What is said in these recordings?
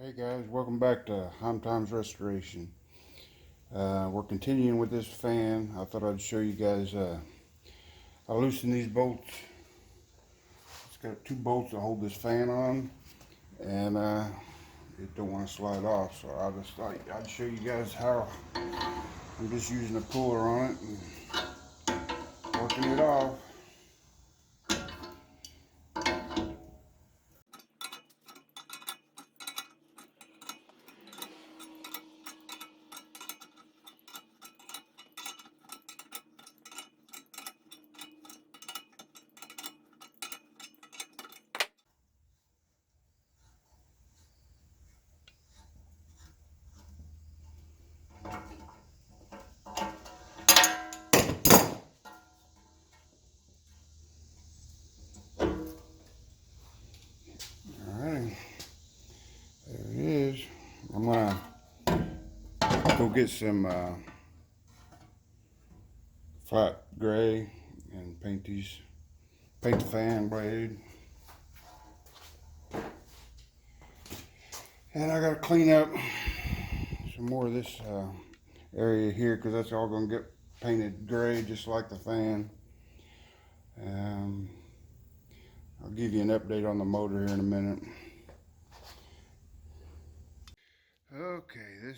Hey guys, welcome back to Times Restoration. We're continuing with this fan. I thought I'd show you guys I loosen these bolts. It's got two bolts to hold this fan on, and it don't want to slide off. So I just thought I'd show you guys how I'm just using a puller on it and working it off. Alright, there it is. I'm gonna go get some flat gray and paint the fan blade. And I gotta clean up some more of this area here because that's all gonna get painted gray just like the fan. I'll give you an update on the motor here in a minute. Okay,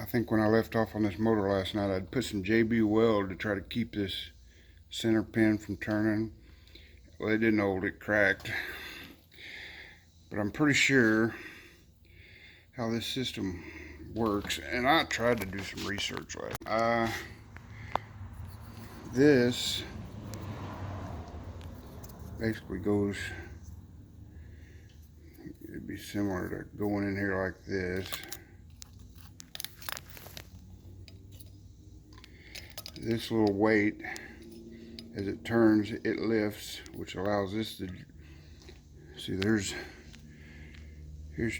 I think when I left off on this motor last night, I'd put some JB weld to try to keep this center pin from turning. Well, it didn't hold, it cracked. But I'm pretty sure how this system works, and I tried to do some research last night. This basically goes, it'd be similar to going in here like this. This little weight, as it turns, it lifts, which allows this to, see here's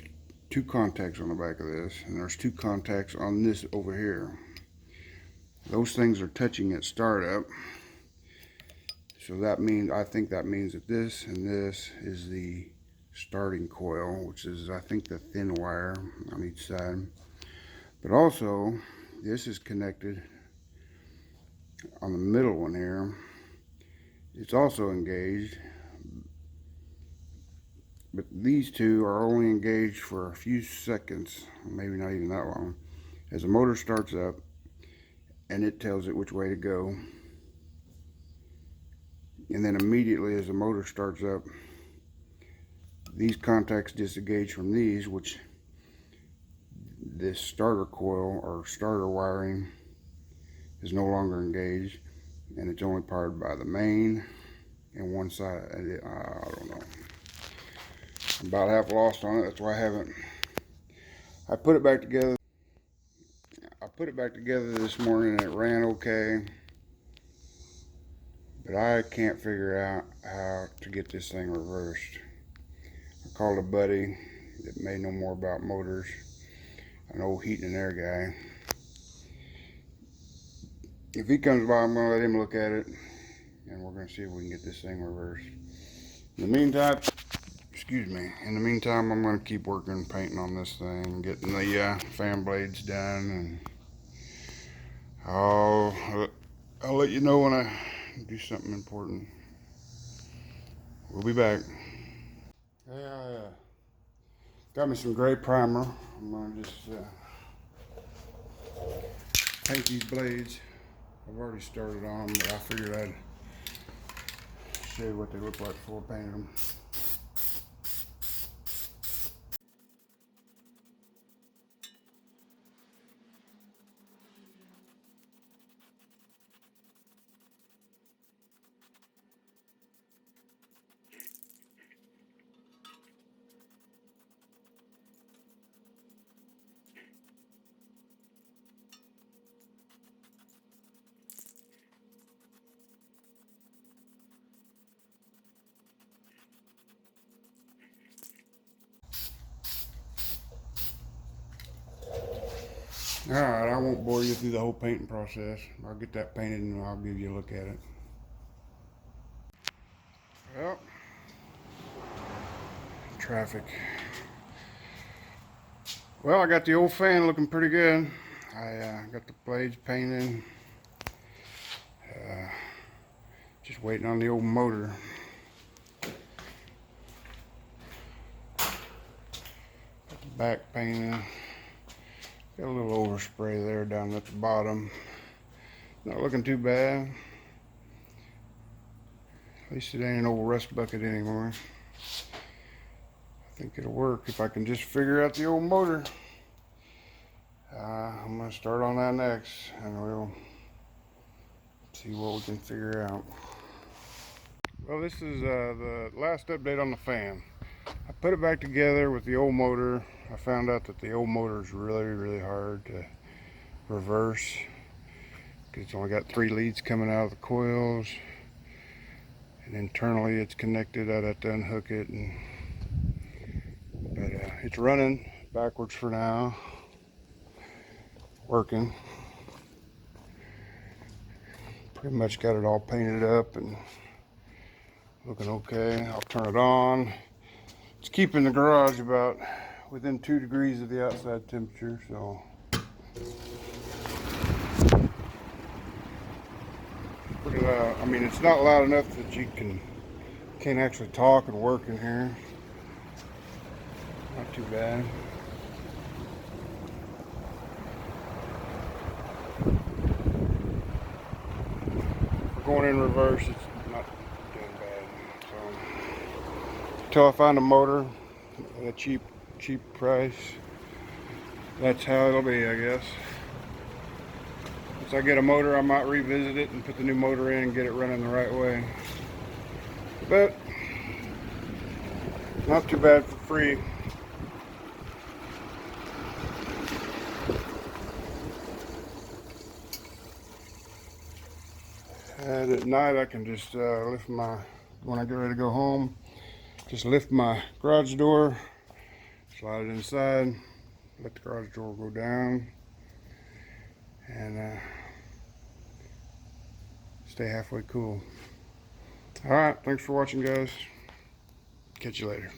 two contacts on the back of this, and there's two contacts on this over here. Those things are touching at startup. So that means, I think that means that this and this is the starting coil, which is, I think, the thin wire on each side. But also, this is connected on the middle one here. It's also engaged, but these two are only engaged for a few seconds, maybe not even that long, as the motor starts up and it tells it which way to go. And then immediately as the motor starts up, these contacts disengage from these, which this starter coil or starter wiring is no longer engaged, and it's only powered by the main and one side. I don't know. I'm about half lost on it. That's why I put it back together. I put it back together this morning and it ran okay. But I can't figure out how to get this thing reversed. I called a buddy that may know more about motors, an old heat and air guy. If he comes by, I'm going to let him look at it, and we're going to see if we can get this thing reversed. In the meantime, I'm going to keep working painting on this thing, getting the fan blades done, and I'll let you know when I do something important. We'll be back. Hey, I got me some gray primer. I'm going to just paint these blades. I've already started on them, but I figured I'd show you what they look like before I painted them. Alright, I won't bore you through the whole painting process. I'll get that painted and I'll give you a look at it. Well, traffic. Well, I got the old fan looking pretty good. I got the blades painted. Just waiting on the old motor. Got the back painted. Got a little overspray there down at the bottom. Not looking too bad. At least it ain't an old rust bucket anymore. I think it'll work if I can just figure out the old motor. I'm going to start on that next, and we'll see what we can figure out. Well, this is the last update on the fan. I put it back together with the old motor. I found out that the old motor is really hard to reverse because it's only got 3 leads coming out of the coils, and internally it's connected. I'd have to unhook it, but it's running backwards for now, working. Pretty much got it all painted up and looking okay. I'll turn it on. It's keeping the garage about within 2 degrees of the outside temperature, so put it out. I mean, it's not loud enough that you can't actually talk and work in here. Not too bad. Going in reverse, it's not doing bad. So until I find a motor at a cheap price, that's how it'll be, I guess. Once I get a motor, I might revisit it and put the new motor in and get it running the right way. But not too bad for free. And at night I can just lift when I get ready to go home, just lift my garage door, slide it inside, let the garage door go down, and stay halfway cool. Alright, thanks for watching, guys. Catch you later.